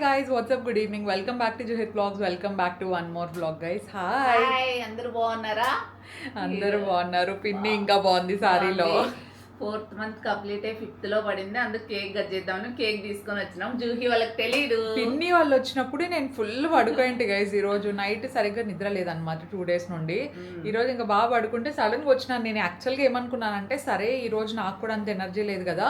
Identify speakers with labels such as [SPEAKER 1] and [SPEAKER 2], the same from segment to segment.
[SPEAKER 1] guys, what's up? Good evening. Welcome back to Juhit Vlogs. Welcome back to one more vlog, guys. Hi.
[SPEAKER 2] అందరూ బాగున్నారా?
[SPEAKER 1] అందరూ బాగున్నారు. పిన్ని ఇంకా బాగుంది సారీలో.
[SPEAKER 2] 4th మంత్ కంప్లీట్ అయ్యి 5th లో పడింది. అందుకు కేక్ కట్ చేద్దామని కేక్ తీసుకొని వచ్చినాం. జూహి వాళ్ళకి తెలియదు.
[SPEAKER 1] పిన్ని వాళ్ళు వచ్చినప్పుడు నేను ఫుల్ పడుకోండి గైస్. ఈ రోజు నైట్ సరిగ్గా నిద్ర లేదన్నమాట 2 days నుండి. ఈ రోజు ఇంకా బాగా పడుకుంటే సడన్ గా వచ్చినాను. నేను యాక్చువల్గా ఏమనుకున్నానంటే సరే ఈ రోజు నాకు కూడా అంత ఎనర్జీ లేదు కదా,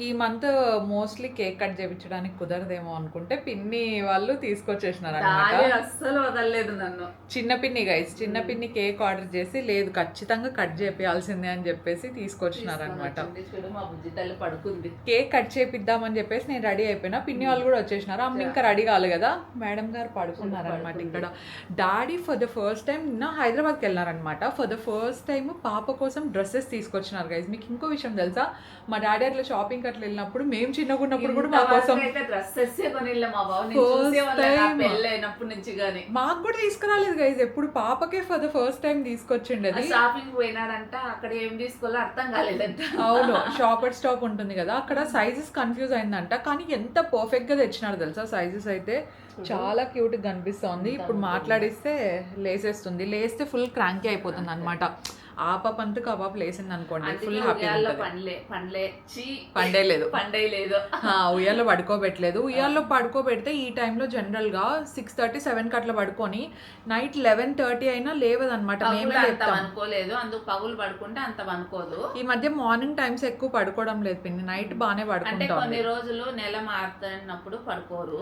[SPEAKER 1] ఈ మంత్ మోస్ట్లీ కేక్ కట్ చేయించడానికి కుదరదేమో అనుకుంటే పిన్ని వాళ్ళు తీసుకొచ్చేసినారు అనమాట.
[SPEAKER 2] అస్సలు వదలలేదు నన్ను.
[SPEAKER 1] చిన్న పిన్ని గైస్, చిన్న పిన్ని కేక్ ఆర్డర్ చేసి లేదు ఖచ్చితంగా కట్ చేయాల్సిందే అని చెప్పేసి తీసుకొచ్చినారు అనమాట.
[SPEAKER 2] మా బుజ్జి తల్లి పడుకుంది.
[SPEAKER 1] కేక్ కట్ చేపిద్దామని చెప్పేసి నేను రెడీ అయిపోయినా. పిన్ని వాళ్ళు కూడా వచ్చేసినారు. అమ్మ ఇంకా రెడీ కాదు కదా, మేడం గారు పడుకున్నారు అనమాట. ఇక్కడ daddy for the first time నిన్న హైదరాబాద్కి వెళ్ళారనమాట. ఫర్ ద ఫస్ట్ టైం పాప కోసం డ్రెస్సెస్ తీసుకొచ్చినారు గైస్. మీకు ఇంకో విషయం తెలుసా, మా డాడీ అట్లా షాపింగ్ అట్లా వెళ్ళినప్పుడు మేము చిన్నగా ఉన్నప్పుడు కూడా మా కోసం మాకు కూడా తీసుకురాలేదు గైస్. ఎప్పుడు పాపకే ఫర్ ద ఫస్ట్ టైం తీసుకొచ్చిండే.
[SPEAKER 2] షాపింగ్ పోయినారంట, అక్కడ ఏం తీసుకోవాలో అర్థం కాలేదంట.
[SPEAKER 1] అవును, షాపర్ స్టాప్ ఉంటుంది కదా, అక్కడ సైజెస్ కన్ఫ్యూజ్ అయిందంట. కానీ ఎంత పర్ఫెక్ట్ గా తెచ్చినారు తెలుసా, సైజెస్ అయితే చాలా క్యూట్ గా కనిపిస్తుంది. ఇప్పుడు మాట్లాడిస్తే లేసేస్తుంది, లేస్తే ఫుల్ క్రాంకీ అయిపోతుంది అనమాట. ఆ పాప అంతకు ఆ పాప లేసింది అనుకోండి, ఫుల్ హ్యాపీ. పండే లేదు, ఉయ్యాల్లో పడుకోబెట్టలేదు. ఉయ్యాల్లో పడుకోబెడితే ఈ టైంలో జనరల్ గా 6:30, 7 అట్లా పడుకొని నైట్ 11:30 అయినా లేవదన్నమాట. మేమే
[SPEAKER 2] అనుకోలేదు, అందుకు పగులు పడుకుంటే అంత అనుకోదు.
[SPEAKER 1] ఈ మధ్య మార్నింగ్ టైమ్స్ ఎక్కువ పడుకోవడం లేదు పిన్ని, నైట్ బానే పడుకుంటాం.
[SPEAKER 2] కొన్ని రోజులు నెల మారుతున్నప్పుడు పడుకోరు.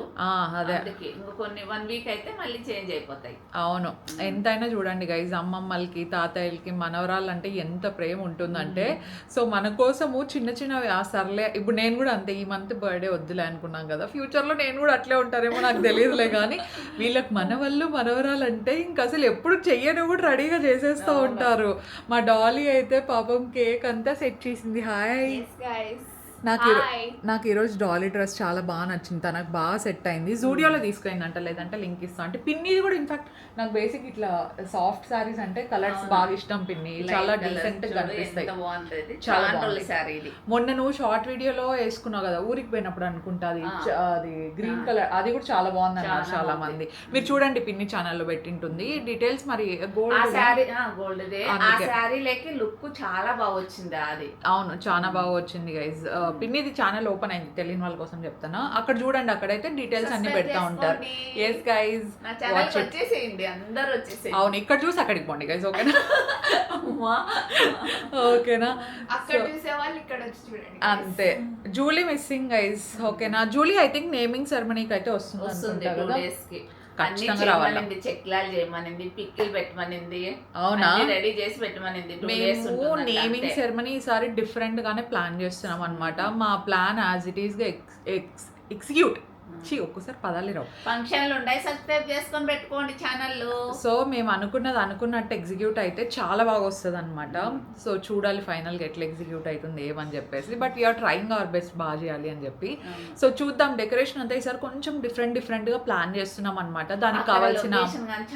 [SPEAKER 1] అదే
[SPEAKER 2] ఇంకా కొన్ని 1 వీక్ అయితే మళ్ళీ చేంజ్ అయిపోతాయి.
[SPEAKER 1] అవును, ఎంతైనా చూడండి గైజ్, అమ్మమ్మలకి తాతయ్యలకి మనవరాళ్ళు అంటే ఎంత ప్రేమ ఉంటుందంటే. సో మన కోసము చిన్న చిన్నవి సర్లే, ఇప్పుడు నేను కూడా అంతే, ఈ మంత్ బర్త్డే వద్దులే అనుకున్నాం కదా, ఫ్యూచర్ లో నేను కూడా అట్లే ఉంటారేమో నాకు తెలియదులే. కానీ వీళ్ళకి మనవళ్ళు మనవరాలు అంటే ఇంకా అసలు ఎప్పుడు చెయ్యను కూడా రెడీగా చేసేస్తూ ఉంటారు. మా డాలీ అయితే పాపం కేక్ అంతా సెట్ చేసింది. హాయ్, నాకు ఈరోజు డాలీ డ్రెస్ చాలా బాగా నచ్చింది, తనకు బాగా సెట్ అయింది. జూడియోలో తీసుకెళ్ళిందంట, లేదంటే లింక్ ఇస్తా అంటే. పిన్నిది కూడా ఇన్ఫాక్ట్ నాకు బేసిక్ ఇట్లా సాఫ్ట్ సారీస్ అంటే కలర్స్ బాగా ఇష్టం పిన్ని, చాలా డీసెంట్ గా కనిపిస్తాయి. చాలా బాగుంది. మొన్న నువ్వు షార్ట్ వీడియోలో వేసుకున్నావు కదా ఊరికి పోయినప్పుడు అనుకుంటా, అది గ్రీన్ కలర్, అది కూడా చాలా బాగుంది అన్నారు చాలా మంది. మీరు చూడండి పిన్ని ఛానల్లో పెట్టింటుంది డీటెయిల్స్. మరి
[SPEAKER 2] గోల్డ్ లుక్ చాలా బాగా వచ్చింది. అది అవును,
[SPEAKER 1] చాలా బాగా వచ్చింది గైజ్. పిన్నిది ఛానల్ ఓపెన్ అయింది, తెలియని వాళ్ళ కోసం చెప్తాను. అక్కడ చూడండి, అక్కడైతే డీటెయిల్స్ అన్ని పెడతా ఉంటారు. ఎస్ గైజ్, అవును, ఇక్కడ చూసి అక్కడికి పోండి గైజ్. ఓకేనా? ఓకేనా, అంతే. Julie missing guys. ఓకేనా, జూలీ ఐ థింక్ నేమింగ్ సెరమనీకి అయితే వస్తుంది కదా, ఖచ్చితంగా రావాలి.
[SPEAKER 2] చెక్లాలు చేయమనింది, పిక్కిలు పెట్టమనింది.
[SPEAKER 1] అవునా,
[SPEAKER 2] రెడీ చేసి పెట్టమనింది.
[SPEAKER 1] మేము నేమింగ్ సెరమనీ ఈసారి డిఫరెంట్ గానే ప్లాన్ చేస్తున్నాం అనమాట. మా ప్లాన్ యాజ్ ఇట్ ఈస్ గా ఎగ్జిక్యూట్ ఒక్కసారి పదాలు రావు.
[SPEAKER 2] ఫంక్షన్లు ఉంటాయి, సబ్స్క్రైబ్ చేసుకొని పెట్టుకోండి ఛానల్.
[SPEAKER 1] సో మేము అనుకున్నట్టు ఎగ్జిక్యూట్ అయితే చాలా బాగా వస్తుంది అనమాట. సో చూడాలి ఫైనల్ గా ఎట్లా ఎగ్జిక్యూట్ అవుతుంది ఏమని చెప్పేసి. But we are trying our best బాగా చేయాలి అని చెప్పి. సో చూద్దాం. డెకరేషన్ అంతా ఈసారి కొంచెం డిఫరెంట్ గా ప్లాన్ చేస్తున్నాం అనమాట. దానికి కావాల్సిన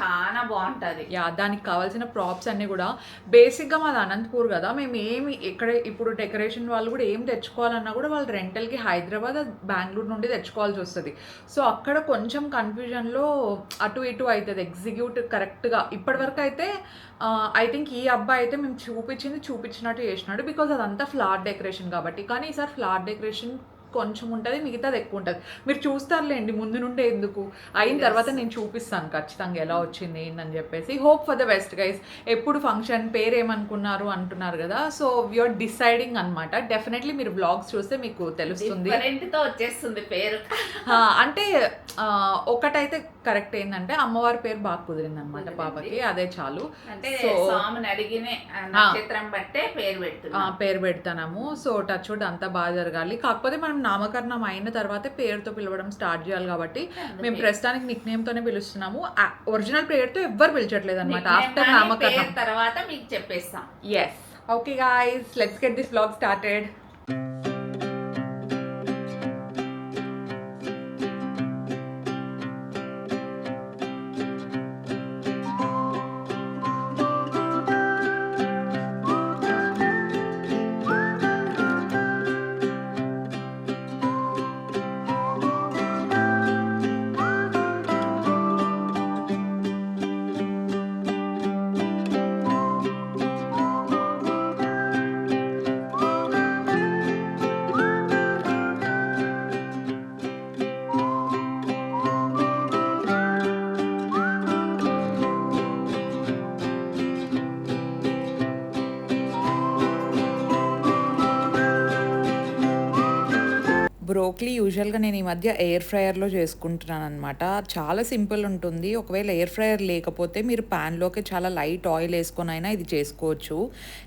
[SPEAKER 2] చాలా బాగుంటది.
[SPEAKER 1] దానికి కావాల్సిన ప్రాప్స్ అన్ని కూడా బేసిక్ గా మాది అనంతపూర్ కదా, మేము ఏమి ఇక్కడ ఇప్పుడు డెకరేషన్ వాళ్ళు కూడా ఏం తెచ్చుకోవాలన్నా కూడా వాళ్ళు రెంటల్ కి హైదరాబాద్, బెంగళూరు నుండి తెచ్చుకోవాల్సి వస్తుంది. సో అక్కడ కొంచెం కన్ఫ్యూజన్లో అటు ఇటు అవుతుంది ఎగ్జిక్యూట్ కరెక్ట్గా. ఇప్పటి వరకు అయితే ఐ థింక్ ఈ అబ్బాయి అయితే మేము చూపించినట్టు చేసినాడు, బికాజ్ అదంతా ఫ్లవర్ డెకరేషన్ కాబట్టి. కానీ ఈసారి ఫ్లవర్ డెకరేషన్ కొంచెం ఉంటుంది, మిగతాది ఎక్కువ ఉంటుంది. మీరు చూస్తారులేండి, ముందు నుండే ఎందుకు, అయిన తర్వాత నేను చూపిస్తాను ఖచ్చితంగా ఎలా వచ్చింది ఏంటని చెప్పేసి. Hope for the best guys. ఎప్పుడు ఫంక్షన్ పేరు ఏమనుకున్నారు అంటున్నారు కదా, సో వీఆర్ డిసైడింగ్ అనమాట. డెఫినెట్లీ మీరు బ్లాగ్స్ చూస్తే మీకు తెలుస్తుంది,
[SPEAKER 2] వచ్చేస్తుంది పేరు.
[SPEAKER 1] అంటే ఒకటైతే కరెక్ట్ ఏంటంటే అమ్మవారి పేరు బాగా కుదిరింది అనమాట పాపకి, అదే చాలు. పేరు పెడతాము. సో టచ్ వుడ్ అంతా బాగా జరగాలి. కాకపోతే మనం నామకరణం అయిన తర్వాత పేరుతో పిలవడం స్టార్ట్ చేయాలి కాబట్టి మేము ప్రస్తుతానికి నిక్ నేమ్ తోనే పిలుస్తున్నాము. ఒరిజినల్ పేరుతో ఎవ్వరు పిలిచట్లేదు అనమాట. ఆఫ్టర్ నామకరణం
[SPEAKER 2] తర్వాత మీకు చెప్పేస్తాం.
[SPEAKER 1] Yes, okay guys, let's get this vlog started. Broccoli యూజువల్‌గా నేను ఈ మధ్య ఎయిర్ ఫ్రైయర్‌లో చేసుకుంటున్నాననమాట. చాలా సింపుల్ ఉంటుంది. ఒకవేళ ఎయిర్ ఫ్రైయర్ లేకపోతే మీరు పాన్‌లోకి చాలా లైట్ ఆయిల్ ఏసుకొనైనా ఇది చేసుకోవచ్చు.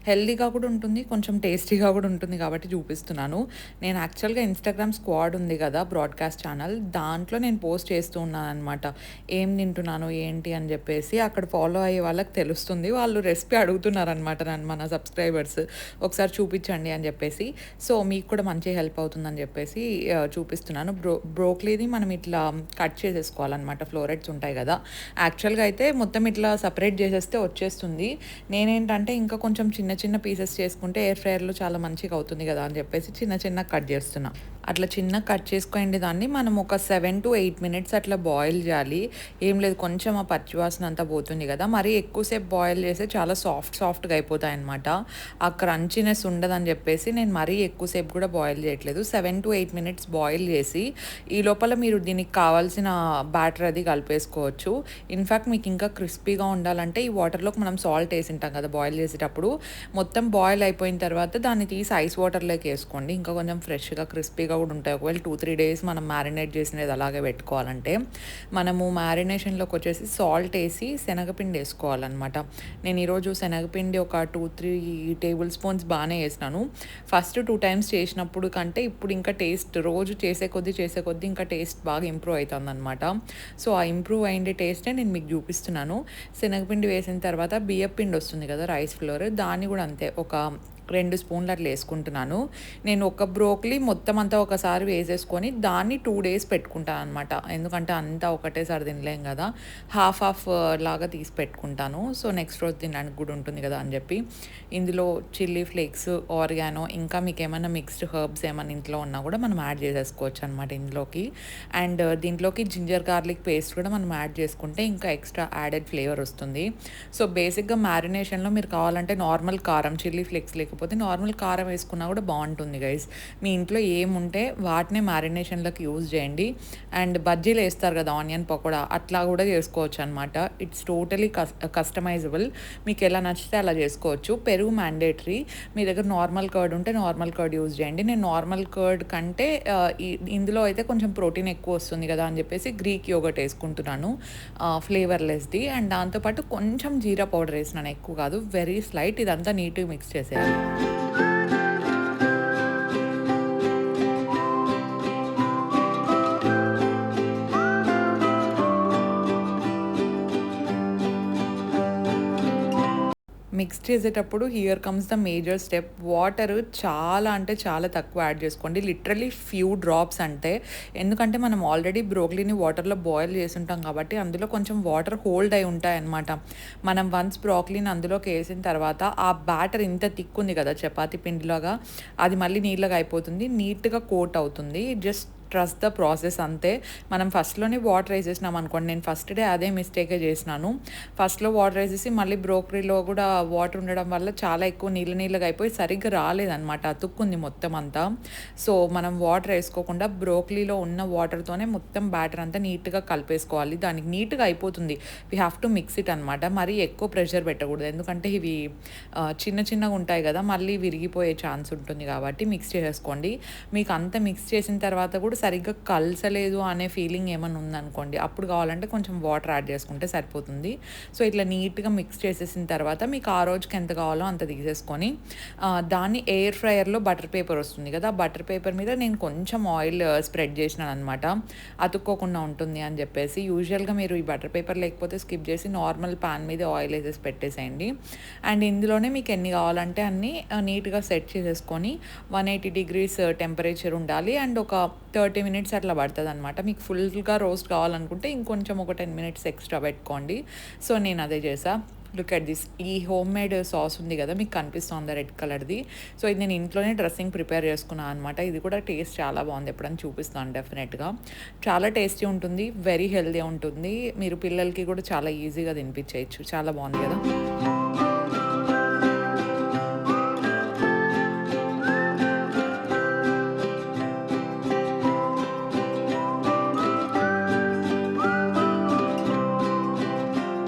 [SPEAKER 1] హెల్తీగా కూడా ఉంటుంది. కొంచెం టేస్టీగా కూడా ఉంటుంది కాబట్టి చూపిస్తున్నాను. నేను యాక్చువల్‌గా ఇన్‌స్టాగ్రామ్ స్క్వాడ్ ఉంది కదా! Broadcast channel. దాంట్లో నేను పోస్ట్ చేస్తూ ఉన్నాననమాట. ఏం తింటున్నాను, ఏంటి అని చెప్పేసి. అక్కడ ఫాలో అయ్యే వాళ్ళకి తెలుస్తుంది. వాళ్ళు రెసిపీ అడుగుతున్నారనమాట నన్ను మన సబ్స్క్రైబర్స్. ఒకసారి చూపించండి అని చెప్పేసి. సో, మీకు కూడా మంచి హెల్ప్ అవుతుందని చెప్పేసి చూపిస్తున్నాను. బ్రోకలీని మనం ఇట్లా కట్ చేసేసుకోవాలన్నమాట. ఫ్లోరెట్స్ ఉంటాయి కదా! యాక్చువల్‌గా అయితే మొత్తం ఇట్లా సెపరేట్ చేసేస్తే వచ్చేస్తుంది. నేనేంటంటే ఇంకా కొంచెం చిన్న చిన్న పీసెస్ చేసుకుంటే ఎయిర్ ఫ్రైయర్‌లో చాలా మంచిగా అవుతుంది కదా అని చెప్పేసి చిన్న చిన్నగా కట్ చేస్తున్నా. అట్లా చిన్నగా కట్ చేసుకోండి దాన్ని. మనం ఒక 7-8 మినిట్స్ అట్లా బాయిల్ చేయాలి. ఏం లేదు, కొంచెం ఆ పచ్చివాసన అంతా పోతుంది కదా! మరీ ఎక్కువసేపు బాయిల్ చేస్తే చాలా సాఫ్ట్‌గా అయిపోతాయన్నమాట. ఆ క్రంచీనెస్ ఉండదని చెప్పేసి నేను మరీ ఎక్కువసేపు కూడా బాయిల్ చేయట్లేదు. 7-8 మినిట్స్ బాయిల్ చేసి ఈ లోపల మీరు దీనికి కావాల్సిన బ్యాటర్ అది కలిపేసుకోవచ్చు. ఇన్‌ఫాక్ట్ మీకు ఇంకా క్రిస్పీగా ఉండాలంటే ఈ వాటర్‌లోకి మనం సాల్ట్ ఏసింటాం కదా బాయిల్ చేసేటప్పుడు. మొత్తం బాయిల్ అయిపోయిన తర్వాత దాన్ని తీసి ఐస్ వాటర్‌లోకి ఏసుకోండి. ఇంకా కొంచెం ఫ్రెష్‌గా, క్రిస్పీగా కూడా ఉంటాయి. ఒకవేళ 2-3 డేస్ మనం మ్యారినేట్ చేసినది అలాగే పెట్టుకోవాలంటే. మనము మ్యారినేషన్‌లోకి వచ్చేసి సాల్ట్ ఏసి శనగపిండి ఏసుకోవాలనమాట. నేను ఈరోజు శనగపిండి ఒక 2-3 టేబుల్ స్పూన్స్ బానే ఏసినాను. ఫస్ట్ 2 టైమ్స్ చేసినప్పుడు కంటే ఇప్పుడు ఇంకా టేస్ట్ రోజు చేసే కొద్దీ ఇంకా టేస్ట్ బాగా ఇంప్రూవ్ అయితుందనమాట. సో, ఆ ఇంప్రూవ్ అయ్యిండే టేస్టే నేను మీకు చూపిస్తున్నాను. శనగపిండి వేసిన తర్వాత బియ్యపిండి వస్తుంది కదా! రైస్ ఫ్లోర్, దాన్ని కూడా అంతే ఒక 2 స్పూన్లు అట్లా ఏసుకుంటున్నాను. నేను ఒక బ్రోకలీ మొత్తం అంతా ఒకసారి వేసేసుకొని దాన్ని 2 డేస్ పెట్టుకుంటాననమాట. ఎందుకంటే అంతా ఒకటేసారి తినలేం కదా! హాఫ్ లాగా తీసి పెట్టుకుంటాను. సో, నెక్స్ట్ రోజు తినడానికి కూడా ఉంటుంది కదా అని చెప్పి. ఇందులో చిల్లీ ఫ్లేక్స్, ఆరిగానో ఇంకా మీకేమన్నా మిక్స్డ్ హెర్బ్స్ ఏమన్నా ఇంట్లో ఉన్నా కూడా మనం యాడ్ చేసేసుకోవచ్చు అనమాట ఇందులోకి. అండ్ దీంట్లోకి జింజర్ గార్లిక్ పేస్ట్ కూడా మనం యాడ్ చేసుకుంటే ఇంకా ఎక్స్ట్రా యాడెడ్ ఫ్లేవర్ వస్తుంది. సో, బేసిక్‌గా మ్యారినేషన్‌లో మీరు కావాలంటే నార్మల్ కారం, చిల్లీ ఫ్లేక్స్ లేకపోతే నార్మల్ కారం వేసుకున్నా కూడా బాగుంటుంది గైస్. మీ ఇంట్లో ఏముంటే వాటినే మ్యారినేషన్‌లోకి యూజ్ చేయండి. అండ్ బజ్జీలు వేస్తారు కదా ఆనియన్ పకోడా, అట్లా కూడా చేసుకోవచ్చు అనమాట. It's totally customisable. మీకు ఎలా నచ్చితే అలా చేసుకోవచ్చు. పెరుగు మ్యాండేటరీ. మీ దగ్గర నార్మల్ కర్డ్ ఉంటే నార్మల్ కర్డ్ యూజ్ చేయండి. నేను నార్మల్ కర్డ్ కంటే ఇందులో అయితే కొంచెం ప్రోటీన్ ఎక్కువ వస్తుంది కదా అని చెప్పేసి గ్రీక్ యోగర్ట్ వేసుకుంటున్నాను, ఫ్లేవర్లెస్ది. అండ్ దాంతోపాటు కొంచెం జీరా పౌడర్ వేసినాను, ఎక్కువ కాదు, వెరీ స్లైట్. ఇదంతా నీట్గా మిక్స్ చేసేయాలి. మిక్స్ చేసేటప్పుడు here comes the major step. Water చాలా అంటే చాలా తక్కువ యాడ్ చేసుకోండి. లిటరలీ ఫ్యూ డ్రాప్స్ అంటే. ఎందుకంటే మనం ఆల్రెడీ బ్రోకలీని వాటర్‌లో బాయిల్ చేసుంటాం కాబట్టి అందులో కొంచెం వాటర్ హోల్డ్ అయి ఉంటాయన్నమాట. మనం వన్స్ బ్రోకలీని అందులోకి ఏసిన తర్వాత ఆ బ్యాటర్ ఇంత థిక్ ఉంది కదా చపాతీ పిండిలాగా, అది మళ్ళీ నీళ్ళగా అయిపోతుంది. నీట్‌గా కోట్ అవుతుంది. జస్ట్ ట్రస్ట్ ద ప్రాసెస్ అంతే. మనం ఫస్ట్‌లోనే వాటర్ ఏసేసినాం అనుకోండి, నేను ఫస్ట్ డే అదే మిస్టేకే చేసినాను. ఫస్ట్‌లో వాటర్ ఏసేసి మళ్ళీ బ్రోకలీలో కూడా వాటర్ ఉండడం వల్ల చాలా ఎక్కువ నీళ్ళగా అయిపోయి సరిగ్గా రాలేదనమాట. అతుక్కుంది మొత్తం అంతా. సో, మనం వాటర్ ఏసుకోకుండా బ్రోకలీలో ఉన్న వాటర్‌తోనే మొత్తం బ్యాటర్ అంతా నీట్‌గా కలిపేసుకోవాలి. దానికి నీట్‌గా అయిపోతుంది. We have to mix it అనమాట. మరీ ఎక్కువ ప్రెషర్ పెట్టకూడదు. ఎందుకంటే ఇవి చిన్నగా ఉంటాయి కదా! మళ్ళీ విరిగిపోయే ఛాన్స్ ఉంటుంది కాబట్టి మిక్స్ చేసేసుకోండి. మీకు అంత మిక్స్ చేసిన తర్వాత కూడా సరిగ్గా కలసలేదు అనే ఫీలింగ్ ఏమన్నా ఉందనుకోండి, అప్పుడు కావాలంటే కొంచెం వాటర్ యాడ్ చేసుకుంటే సరిపోతుంది. సో, ఇట్లా నీట్‌గా మిక్స్ చేసేసిన తర్వాత మీకు ఆ రోజుకి ఎంత కావాలో అంత తీసేసుకొని దాన్ని ఎయిర్ ఫ్రైయర్‌లో బటర్ పేపర్ వస్తుంది కదా! ఆ బటర్ పేపర్ మీద నేను కొంచెం ఆయిల్ స్ప్రెడ్ చేసినాననమాట. అతుక్కోకుండా ఉంటుంది అని చెప్పేసి. యూజువల్‌గా మీరు ఈ బటర్ పేపర్ లేకపోతే స్కిప్ చేసి నార్మల్ పాన్ మీద ఆయిల్ వేసేసి పెట్టేసేయండి. అండ్ ఇందులోనే మీకు ఎన్ని కావాలంటే అన్నీ నీట్‌గా సెట్ చేసేసుకొని 180 డిగ్రీస్ టెంపరేచర్ ఉండాలి. అండ్ ఒక 30 మినిట్స్ అట్లా పడతదనమాట. మీకు ఫుల్‌గా రోస్ట్ కావాలనుకుంటే ఇంకొంచెం ఒక 10 మినిట్స్ ఎక్స్ట్రా పెట్టుకోండి. సో, నేను అదే చేశా. Look at this. ఈ హోమ్ మేడ్ సాస్ ఉంది కదా, మీకు కనిపిస్తోందా రెడ్ కలర్‌ది. సో, ఇది నేను ఇంట్లోనే డ్రెస్సింగ్ ప్రిపేర్ చేసుకున్నాను అనమాట. ఇది కూడా టేస్ట్ చాలా బాగుంది. ఎప్పుడైనా చూపిస్తాను డెఫినెట్‌గా. చాలా టేస్టీ ఉంటుంది. వెరీ హెల్తీ ఉంటుంది. మీరు పిల్లలకి కూడా చాలా ఈజీగా తినిపించేయచ్చు. చాలా బాగుంది కదా!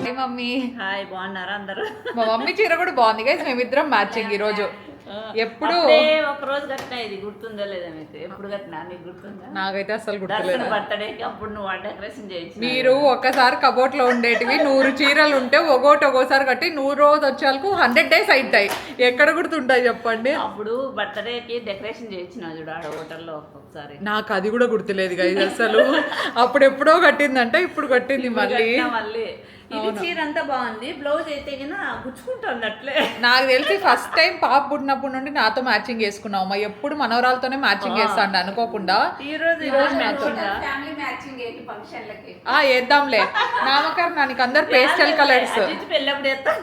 [SPEAKER 1] Hi mummy.
[SPEAKER 2] హాయ్, బాగున్నారా అందరూ?
[SPEAKER 1] మా మమ్మీ చీర కూడా బాగుంది గైస్. మేమిద్దరం మ్యాచింగ్ ఈరోజు. ఎప్పుడు
[SPEAKER 2] ఒక రోజు కట్టినా, ఇది గుర్తుందా లేదా మీకు? ఎప్పుడు కట్టినా నీకు గుర్తుందా?
[SPEAKER 1] నాకైతే అసలు గుర్తులేదు.
[SPEAKER 2] బర్త్డేకి అప్పుడు నువ్వు డెకరేషన్ చేయించిన.
[SPEAKER 1] మీరు ఒక్కసారి కబోర్డ్ లో ఉండేటివి 100 చీరలు ఉంటే ఒక్కోసారి కట్టి 100 రోజు వచ్చేందుకు 100 days అవుతాయి. ఎక్కడ గుర్తుంటాయి చెప్పండి?
[SPEAKER 2] అప్పుడు బర్త్డేకి డెకరేషన్ చేయించిన చూడు ఆడ హోటల్లో ఒక్కొక్కసారి.
[SPEAKER 1] నాకు అది కూడా గుర్తులేదు గైస్ అసలు. అప్పుడు ఎప్పుడో కట్టిందంటే ఇప్పుడు కట్టింది మళ్ళీ.
[SPEAKER 2] ఇది చీర అంతా బాగుంది, బ్లౌజ్ అయితే గుచ్చుకుంటుంది అట్లే.
[SPEAKER 1] నాకు తెలిసి ఫస్ట్ టైం పాప పుట్టినప్పటి నుండి నాతో మ్యాచింగ్ చేసుకున్నావు మా. ఎప్పుడు మనవరాలతోనే మ్యాచింగ్ చేస్తాను అనుకోకుండా
[SPEAKER 2] ఈ రోజు
[SPEAKER 1] నాతో
[SPEAKER 2] ఫ్యామిలీ మ్యాచింగ్ ఏంటి ఫంక్షన్లకి
[SPEAKER 1] వేద్దాంలే. నామకరణానికి అందరు పేస్టల్ కలర్స్.
[SPEAKER 2] పెళ్ళప్పుడు వేస్తాం.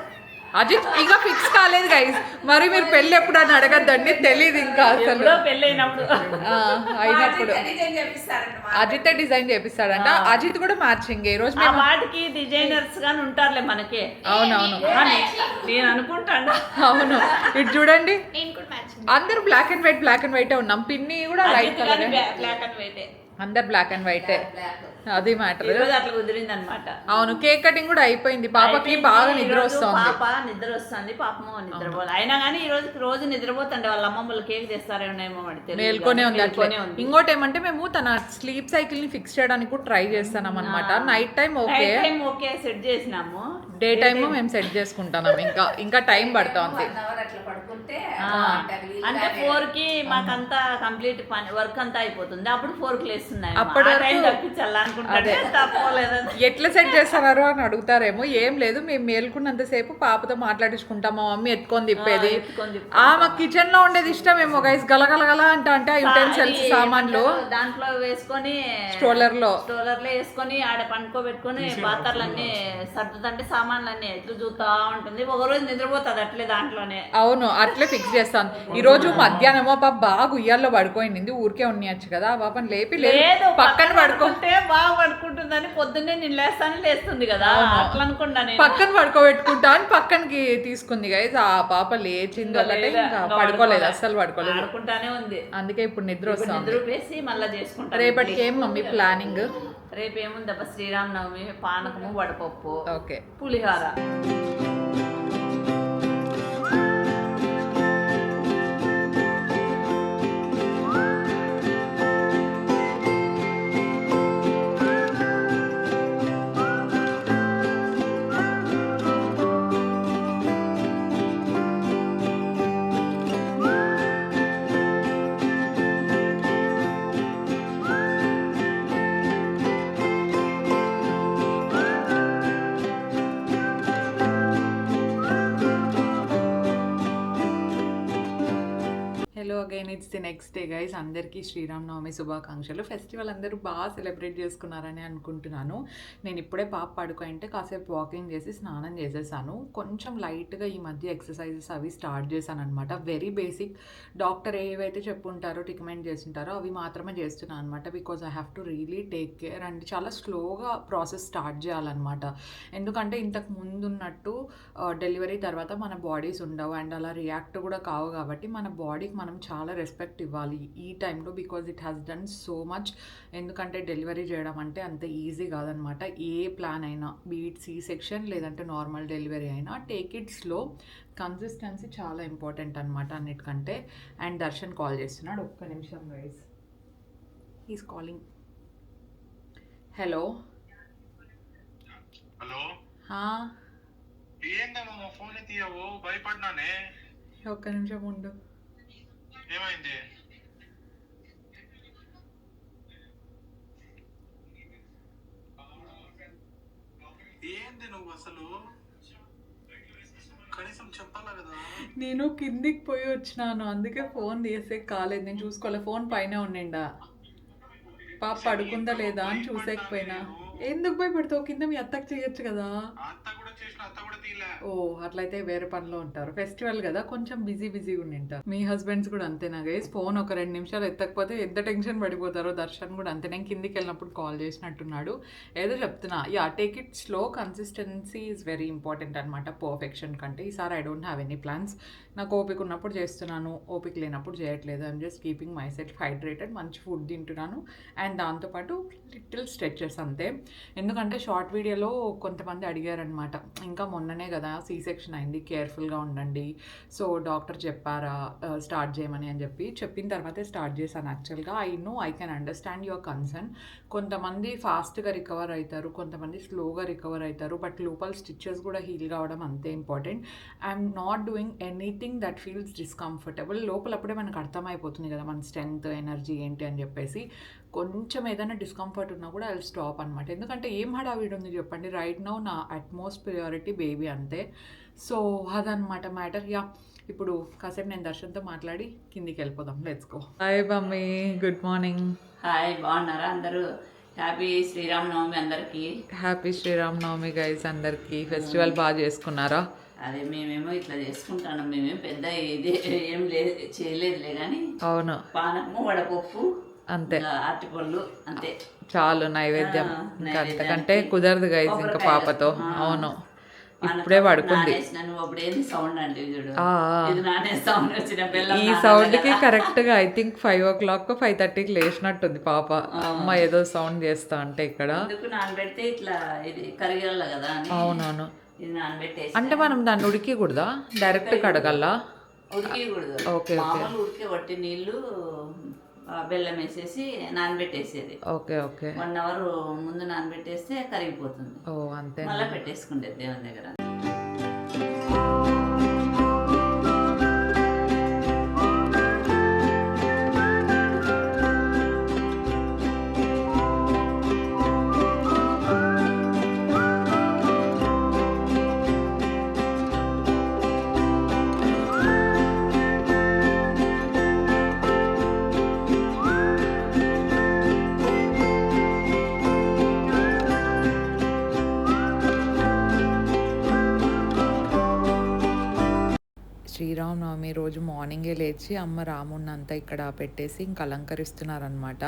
[SPEAKER 1] అజిత్ ఇంకా ఫిక్స్ కాలేదు గైస్. మరి మీరు పెళ్ళి ఎప్పుడు అని అడగద్దండి, తెలియదు ఇంకా అసలు.
[SPEAKER 2] పెళ్ళైనప్పుడు
[SPEAKER 1] అయినప్పుడు అజిత్ డిజైన్ చేపిస్తాడంట. అజిత్ కూడా మ్యాచింగ్. ఈ రోజు
[SPEAKER 2] వాటికి డిజైనర్స్ గాని ఉంటారులే మనకి.
[SPEAKER 1] అవునవును
[SPEAKER 2] నేను అనుకుంటాను.
[SPEAKER 1] అవును ఇటు చూడండి, అందరు బ్లాక్ అండ్ వైట్ ఉన్నాం. పిన్ని కూడా light colour,
[SPEAKER 2] black and white,
[SPEAKER 1] అందరు బ్లాక్ అండ్ వైటే. అది మ్యాటర్.
[SPEAKER 2] అట్లా కుదిరింది అనమాట.
[SPEAKER 1] అవును కేక్ కటింగ్ కూడా అయిపోయింది. పాపకి బాగా నిద్ర వస్తుంది.
[SPEAKER 2] పాప నిద్ర వస్తుంది, పాపమో నిద్రపోవాలి. అయినా కానీ ఈ రోజు నిద్రపోతుండే వాళ్ళ అమ్మమ్మలు కేక్ తెస్తారేమో
[SPEAKER 1] మేల్కొనే ఉంది అట్లే. ఇంకోటి ఏమంటే మేము తన స్లీప్ సైకిల్ ని ఫిక్స్ చేయడానికి కూడా ట్రై చేస్తాం అనమాట. నైట్ టైం
[SPEAKER 2] ఓకే సెట్ చేసినాము,
[SPEAKER 1] డే టైమ్ మేము సెట్ చేసుకుంటున్నాం. ఇంకా టైం పడుతుంది.
[SPEAKER 2] అంటే 4 కి మాకంతా కంప్లీట్ పని వర్క్ అంతా అయిపోతుంది. అప్పుడు 4 కి లేస్తున్నాయి.
[SPEAKER 1] అప్పుడు
[SPEAKER 2] తప్పించాలనుకుంటే తప్పలేదని.
[SPEAKER 1] ఎట్లా సెట్ చేస్తున్నారు అని అడుగుతారేమో. ఏం లేదు, మేము మేల్కున్నంతసేపు పాపతో మాట్లాడించుకుంటాం. మా మమ్మీ ఎత్తుకొని తిప్పేది. ఆమె కిచెన్ లో ఉండేది ఇష్టమేమో గైస్. గలగలగల అంటే ఆ యుటెన్సిల్స్ సామాన్లు
[SPEAKER 2] దాంట్లో వేసుకొని
[SPEAKER 1] స్టోలర్ లో
[SPEAKER 2] వేసుకొని ఆడ పండుకోబెట్టుకొని పాత్రలన్నీ సర్దుతంటే సామాన్లన్నీ ఎట్లు చూస్తా ఉంటుంది. ఒకరోజు నిద్రపోతుంది అట్లే దాంట్లోనే.
[SPEAKER 1] అవును అట్లే ఫిక్స్ చేస్తాను. ఈ రోజు మధ్యాహ్నం పాప బాగా ఉయ్యాల్లో పడుకోయింది. ఊరికే ఉండొచ్చు కదా, ఆ పాపని లేపి లేదు పక్కన పడుకుంటే
[SPEAKER 2] బాగా పడుకుంటుందని పొద్దున్నే నేను లేస్తుంది కదా అట్లా అనుకుంటా.
[SPEAKER 1] పక్కన పడుకోబెట్టుకుంటా అని పక్కనకి తీసుకుంది గైస్. ఆ పాప లేచింది ఒకటే, ఇంకా పడుకోలేదు, అస్సలు పడుకోలేదు,
[SPEAKER 2] పడుకుంటానే ఉంది.
[SPEAKER 1] అందుకే ఇప్పుడు నిద్ర వస్తుంది.
[SPEAKER 2] నిద్రపేసి మళ్ళీ చేసుకుంటా.
[SPEAKER 1] రేపటికి ఏం మమ్మీ ప్లానింగ్?
[SPEAKER 2] రేపు ఏముందబ్బా, శ్రీరామనవమి, పానకము, వడపప్పు,
[SPEAKER 1] okay,
[SPEAKER 2] pulihora.
[SPEAKER 1] Hello again, it's the next day guys. అందరికీ శ్రీరామనవమి శుభాకాంక్షలు. ఫెస్టివల్ అందరూ బాగా సెలబ్రేట్ చేసుకున్నారని అనుకుంటున్నాను. నేను ఇప్పుడే పాప పడుకుంటే కాసేపు వాకింగ్ చేసి స్నానం చేసేసాను. కొంచెం లైట్గా ఈ మధ్య ఎక్సర్సైజెస్ అవి స్టార్ట్ చేశాను అనమాట. వెరీ బేసిక్, డాక్టర్ ఏవైతే చెప్పుంటారో రికమెండ్ చేస్తుంటారో అవి మాత్రమే చేస్తున్నాను అనమాట. Because I have to really take care and చాలా స్లోగా ప్రాసెస్ స్టార్ట్ చేయాలన్నమాట. ఎందుకంటే ఇంతకు ముందు ఉన్నట్టు డెలివరీ తర్వాత మన బాడీస్ ఉండవు అండ్ అలా రియాక్ట్ కూడా కావు. కాబట్టి మన బాడీకి మనం చాలా రెస్పెక్ట్ ఇవ్వాలి ఈ టైంలో. Because it has done so much. ఎందుకంటే డెలివరీ చేయడం అంటే అంత ఈజీ కాదనమాట. ఏ ప్లాన్ అయినా, బీట్ సి సెక్షన్ లేదంటే నార్మల్ డెలివరీ అయినా, టేక్ ఇట్ స్లో. కన్సిస్టెన్సీ చాలా ఇంపార్టెంట్ అనమాట అన్నిటికంటే. అండ్ దర్శన్ కాల్ చేస్తున్నాడు, ఒక్క నిమిషం guys, he's calling. Hello
[SPEAKER 3] hello, ఏందమ్మా ఫోన్ తీయవు? భయపడ్డానే.
[SPEAKER 1] ఒక్క నిమిషం ఉండు.
[SPEAKER 3] ఏమైంది? ఏంది నువ్వు అసలు కనీసం చెప్పాలా కదా?
[SPEAKER 1] నేను కిందికి పోయి వచ్చినాను, అందుకే ఫోన్ తీసే కాలేదు. నేను చూసుకోలే, ఫోన్ పైన ఉండిండా. పాప పడుకుందా లేదా అని చూసేకపోయినా. ఎందుకు భయపడతావు? కింద మీ అత్తకు చేయొచ్చు కదా. ఓ అట్లయితే వేరే పనిలో ఉంటారు. ఫెస్టివల్ కదా, కొంచెం బిజీగా ఉండింటారు. మీ హస్బెండ్స్ కూడా అంతేనా గైస్? ఫోన్ ఒక 2 నిమిషాలు ఎత్తకపోతే ఎంత టెన్షన్ పడిపోతారో. దర్శన్ కూడా అంతే. నేను కిందికి వెళ్ళినప్పుడు కాల్ చేసినట్టున్నాడు. ఏదో చెప్తున్నా, take it slow. Consistency is very important అనమాట పర్ఫెక్షన్ కంటే. ఈసారి I don't have any plans. నాకు ఓపిక ఉన్నప్పుడు చేస్తున్నాను, ఓపిక లేనప్పుడు చేయట్లేదు. I'm just keeping my self hydrated. మంచి ఫుడ్ తింటున్నాను అండ్ దాంతోపాటు లిటిల్ స్ట్రెచెస్ అంతే. ఎందుకంటే షార్ట్ వీడియోలో కొంతమంది అడిగారనమాట, ఇంకా మొన్ననే కదా సీ సెక్షన్ అయింది, కేర్ఫుల్గా ఉండండి, సో డాక్టర్ చెప్పారా స్టార్ట్ చేయమని అని చెప్పిన తర్వాతే స్టార్ట్ చేశాను. యాక్చువల్గా I can understand your concern. కొంతమంది ఫాస్ట్గా రికవర్ అవుతారు, కొంతమంది స్లోగా రికవర్ అవుతారు, బట్ లోపల స్టిచెస్ కూడా హీల్ కావడం అంతే important. I'm not doing anything that feels discomfortable. లోపలప్పుడే మనకు అర్థమైపోతుంది కదా మన స్ట్రెంగ్త్ ఎనర్జీ ఏంటి అని చెప్పేసి. కొంచెం ఏదైనా డిస్కంఫర్ట్ ఉన్నా కూడా ఐ స్టాప్ అనమాట. ఎందుకంటే ఏం హడావిడి ఉంది చెప్పండి, రైట్ నౌ నా అట్మోస్ట్ ప్రియారిటీ బేబీ అంతే. సో అదనమాట మ్యాటర్. యా, ఇప్పుడు కాసేపు నేను దర్శన్తో మాట్లాడి కిందికి వెళ్ళిపోదాం. Let's go. Hi mummy, good morning.
[SPEAKER 2] Hi, బాగున్నారా అందరూ? హ్యాపీ శ్రీరామనవమి అందరికీ.
[SPEAKER 1] హ్యాపీ శ్రీరామనవమి గైస్ అందరికీ. ఫెస్టివల్ బాగా చేసుకున్నారా?
[SPEAKER 2] అదే మేమేమో ఇట్లా చేసుకుంటాను. మేమేం పెద్ద ఇది ఏం చేయలేదులే కానీ
[SPEAKER 1] అవును,
[SPEAKER 2] పానకము వడపప్పు
[SPEAKER 1] అంతే,
[SPEAKER 2] అరటిపళ్ళు అంతే
[SPEAKER 1] చాలు నైవేద్యం. ఇంకా అంతకంటే కుదరదు గైస్ ఇంకా పాపతో. అవును, ఇప్పుడే పడుకుంది.
[SPEAKER 2] అప్పుడు ఏంది సౌండ్ అంటే చూడు,
[SPEAKER 1] ఆ,
[SPEAKER 2] ఇది నానే సౌండ్ వచ్చిన బెల్లం
[SPEAKER 1] ఈ సౌండ్ కి కరెక్ట్ గా ఐ థింక్ 5 o'clock 5:30కి లేచినట్టుంది పాప. అమ్మ ఏదో సౌండ్ చేస్తా అంటే ఇక్కడ.
[SPEAKER 2] ఎందుకు నానబెడితే ఇట్లా ఇది కరిగల్ల కదా అని.
[SPEAKER 1] అవునవును,
[SPEAKER 2] ఇది నానబెట్టేసి
[SPEAKER 1] అంటే మనం దాన్ని ఉడికికూడదా, డైరెక్ట్ కడగల్లా?
[SPEAKER 2] ఉడికికూడదు.
[SPEAKER 1] ఓకే ఓకే
[SPEAKER 2] మామూలు ఉడికే వట్టి నీళ్లు బెల్లం వేసేసి నానబెట్టేసేది.
[SPEAKER 1] ఓకే ఓకే
[SPEAKER 2] 1 hour ముందు నానబెట్టేస్తే కరిగిపోతుంది.
[SPEAKER 1] ఓ అంతే.
[SPEAKER 2] మళ్ళీ పెట్టేసుకుంటేది దేవుని దగ్గర.
[SPEAKER 1] శ్రీరామనవమి రోజు మార్నింగే లేచి అమ్మ రాముడిని అంతా ఇక్కడ పెట్టేసి ఇంకా అలంకరిస్తున్నారనమాట.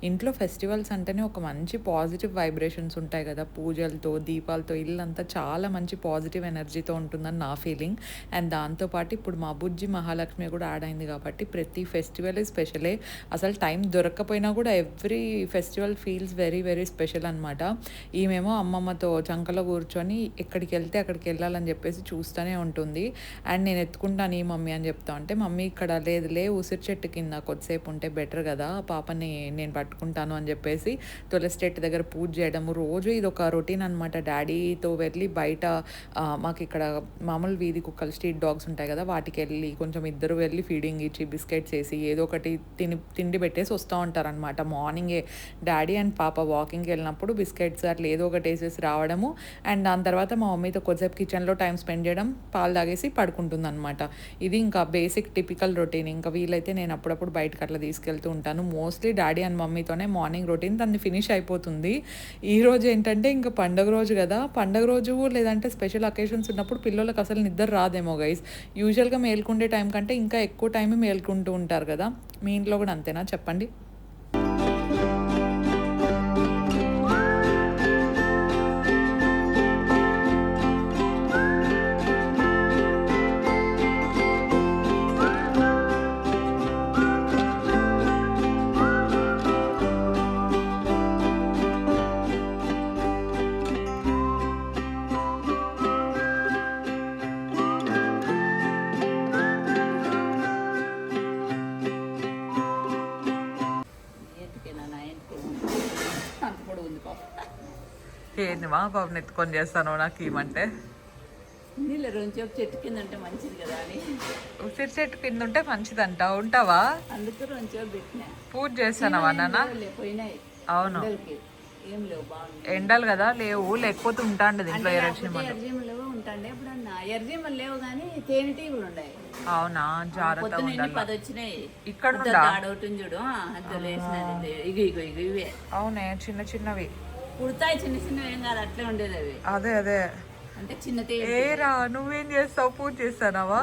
[SPEAKER 1] ఇంట్లో ఫెస్టివల్స్ అంటేనే ఒక మంచి పాజిటివ్ వైబ్రేషన్స్ ఉంటాయి కదా, పూజలతో దీపాలతో ఇల్లంతా చాలా మంచి పాజిటివ్ ఎనర్జీతో ఉంటుందని నా ఫీలింగ్. అండ్ దాంతోపాటు ఇప్పుడు మా బుజ్జి మహాలక్ష్మి కూడా యాడ్ అయింది కాబట్టి ప్రతి ఫెస్టివల్ స్పెషలే. అసలు టైం దొరక్కపోయినా కూడా every festival feels very very special అనమాట. ఈమెమో అమ్మమ్మతో చంకలో కూర్చొని ఎక్కడికి వెళ్తే అక్కడికి వెళ్ళాలని చెప్పేసి చూస్తూనే ఉంటుంది. అండ్ నేను ఎత్తుకుంటాను ఈ మమ్మీ అని చెప్తా ఉంటే, మమ్మీ ఇక్కడ లేదులే ఉసిరి చెట్టు కింద కొద్దిసేపు ఉంటే బెటర్ కదా, పాపని నేను పట్టుకుంటాను అని చెప్పేసి తులసి చెట్టు దగ్గర పూజ చేయడము రోజు ఇది ఒక రొటీన్ అనమాట. డాడీతో వెళ్ళి బయట మాకు ఇక్కడ మామూలు వీధి కుక్కలు స్ట్రీట్ డాగ్స్ ఉంటాయి కదా, వాటికి వెళ్ళి కొంచెం ఇద్దరు వెళ్ళి ఫీడింగ్ ఇచ్చి బిస్కెట్స్ వేసి ఏదో ఒకటి తిండి పెట్టేసి వస్తూ ఉంటారనమాట. మార్నింగే డాడీ అండ్ పాప వాకింగ్కి వెళ్ళినప్పుడు బిస్కెట్స్ అట్లా ఏదో ఒకటి వేసేసి రావడము. అండ్ దాని తర్వాత మా మమ్మీతో కొద్దిసేపు కిచెన్లో టైం స్పెండ్ చేయడం, పాలు తాగేసి పడుకుంటుంది అనమాట. ఇది ఇంకా బేసిక్ టిపికల్ రొటీన్. ఇంకా వీలైతే నేను అప్పుడప్పుడు బయటకు అట్లా తీసుకెళ్తూ ఉంటాను. మోస్ట్లీ డాడీ అండ్ మమ్మీతోనే మార్నింగ్ రొటీన్ తనది ఫినిష్ అయిపోతుంది. ఈ రోజు ఏంటంటే ఇంకా పండగ రోజు కదా, పండగ రోజు లేదంటే స్పెషల్ అకేషన్స్ ఉన్నప్పుడు పిల్లలకు అసలు నిద్ర రాదేమో గైస్. యూజువల్గా మేల్కుండే టైం కంటే ఇంకా ఎక్కువ టైం మేల్కుంటూ ఉంటారు కదా. మీ ఇంట్లో కూడా అంతేనా చెప్పండి? ఏంది మా పాపని ఎత్తుకొని చేస్తాను నాకు ఏమంటే,
[SPEAKER 2] నీళ్ళ రోజు చెట్టు కింద ఉంటే మంచిది కదా అని.
[SPEAKER 1] ఉసిరి చెట్టు కింద ఉంటే మంచిదంట. ఉంటావా?
[SPEAKER 2] అందుకు రోజు పెట్టినా.
[SPEAKER 1] పూజ చేస్తానవా నాన్న?
[SPEAKER 2] పోయినాయి.
[SPEAKER 1] అవును,
[SPEAKER 2] ఏం లేవు, బాగుంది.
[SPEAKER 1] ఎండలు కదా లేవు, లేకపోతే ఉంటాండి దీంట్లో ఎర్రచీమలు.
[SPEAKER 2] ఎర్రజీమలు ఉంటాండి ఎప్పుడన్నా. ఎర్రజీమలు లేవు కానీ తేనెటీగలు ఉన్నాయి.
[SPEAKER 1] అవునా, జాగ్రత్త ఉండాలి.
[SPEAKER 2] 10 వచ్చినాయి
[SPEAKER 1] ఇక్కడ
[SPEAKER 2] ఆడవుతుంది చూడు, అందులో వేసినది. ఇగో ఇవే.
[SPEAKER 1] అవునే, చిన్న చిన్నవి
[SPEAKER 2] పుడతాయి, చిన్న చిన్నవి ఏం కాదు, అట్లే ఉండేది అవి.
[SPEAKER 1] అదే అదే
[SPEAKER 2] అంటే చిన్న
[SPEAKER 1] ఏరా నువ్వేం చేస్తావు? పూజ చేస్తానవా?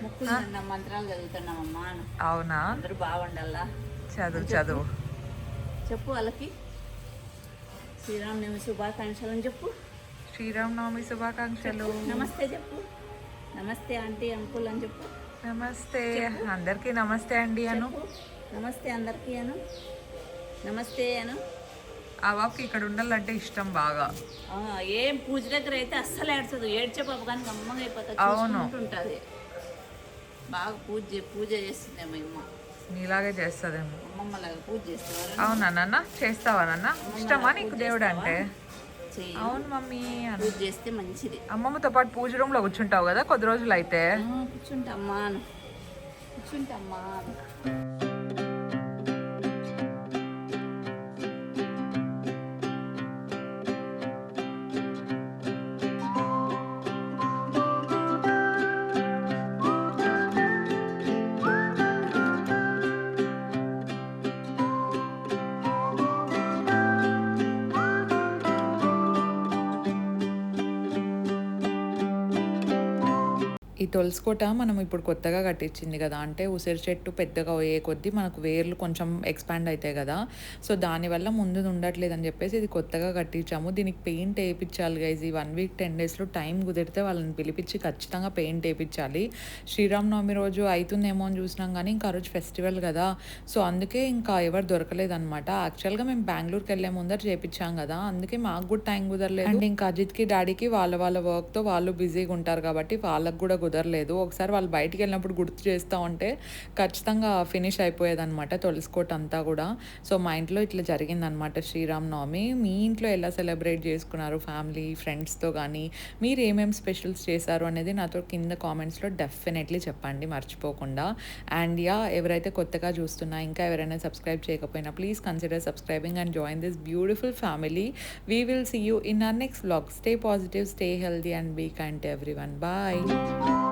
[SPEAKER 2] ముక్కులు మంత్రాలు చదువుతున్నామమ్మా.
[SPEAKER 1] అవునా,
[SPEAKER 2] అందరూ బాగుండాలా.
[SPEAKER 1] చదువు
[SPEAKER 2] చెప్పు వాళ్ళకి శ్రీరామనవమి శుభాకాంక్షలు అని చెప్పు.
[SPEAKER 1] శ్రీరామనవమి శుభాకాంక్షలు.
[SPEAKER 2] నమస్తే చెప్పు. నమస్తే ఆంటీ అంకుల్ అని చెప్పు.
[SPEAKER 1] నమస్తే అందరికీ. నమస్తే అండి అను.
[SPEAKER 2] నమస్తే అందరికీ అను. నమస్తే అను.
[SPEAKER 1] ఆ బాబుకి ఇక్కడ ఉండాలంటే ఇష్టం బాగా.
[SPEAKER 2] ఆ, ఏం పూజ దగ్గర అయితే అస్సలు ఏడ్చదు. ఏడ్చే పాప కానీ గమ్మగా అయిపోతుంది,
[SPEAKER 1] అవును.
[SPEAKER 2] చూసుకుంటుంటుంది. బాగా పూజ చేస్తుందేమో అమ్మ.
[SPEAKER 1] నీలాగే చేస్తుందేమో.
[SPEAKER 2] అమ్మమ్మ లాగా పూజ చేస్తారు.
[SPEAKER 1] అవునా నాన్న? చేస్తావా నాన్న? ఇష్టమా నీకు దేవుడు అంటే?
[SPEAKER 2] చెయ్యి.
[SPEAKER 1] అవును మమ్మీ
[SPEAKER 2] పూజ చేస్తే మంచిది.
[SPEAKER 1] అమ్మమ్మతో పాటు పూజ రూమ్లో కూర్చుంటావు కదా కొద్ది రోజులు అయితే.
[SPEAKER 2] కూర్చుంటమ్మా కూర్చుంటమ్మా.
[SPEAKER 1] ఈ తులసి కోట మనం ఇప్పుడు కొత్తగా కట్టించింది కదా, అంటే ఉసిరి చెట్టు పెద్దగా అయ్యే కొద్దీ మనకు వేర్లు కొంచెం ఎక్స్పాండ్ అవుతాయి కదా, సో దానివల్ల ముందు ఉండట్లేదు అని చెప్పేసి ఇది కొత్తగా కట్టించాము. దీనికి పెయింట్ వేయించాలి గైజ్. ఈ 1 వీక్ 10 డేస్లో టైం కుదిరితే వాళ్ళని పిలిపించి ఖచ్చితంగా పెయింట్ వేయించాలి. శ్రీరామనవమి రోజు అవుతుందేమో అని చూసినాం కానీ ఇంకా ఆ రోజు ఫెస్టివల్ కదా, సో అందుకే ఇంకా ఎవరు దొరకలేదు అనమాట. యాక్చువల్గా మేము బెంగళూరుకి వెళ్ళే ముందర చేయించాం కదా, అందుకే మాకు కూడా టైం కుదరలేదు. అండ్ ఇంకా అజిత్కి డాడీకి వాళ్ళ వర్క్తో వాళ్ళు బిజీగా ఉంటారు కాబట్టి వాళ్ళకు కూడా కుదరలేదు. ఒకసారి వాళ్ళు బయటికి వెళ్ళినప్పుడు గుర్తు చేస్తూ ఉంటే ఖచ్చితంగా ఫినిష్ అయిపోయేదన్నమాట తులసికోట అంతా కూడా. సో మా ఇంట్లో ఇట్లా జరిగిందనమాట శ్రీరామనవమి. మీ ఇంట్లో ఎలా సెలబ్రేట్ చేసుకున్నారు ఫ్యామిలీ ఫ్రెండ్స్తో కానీ, మీరు ఏమేమి స్పెషల్స్ చేశారు అనేది నాతో కింద కామెంట్స్లో డెఫినెట్లీ చెప్పండి మర్చిపోకుండా. అండ్ యా, ఎవరైతే కొత్తగా చూస్తున్నా ఇంకా ఎవరైనా సబ్స్క్రైబ్ చేయకపోయినా please consider subscribing and join this beautiful family. We will see you in our next vlog. Stay positive, stay healthy and be kind to everyone. Bye.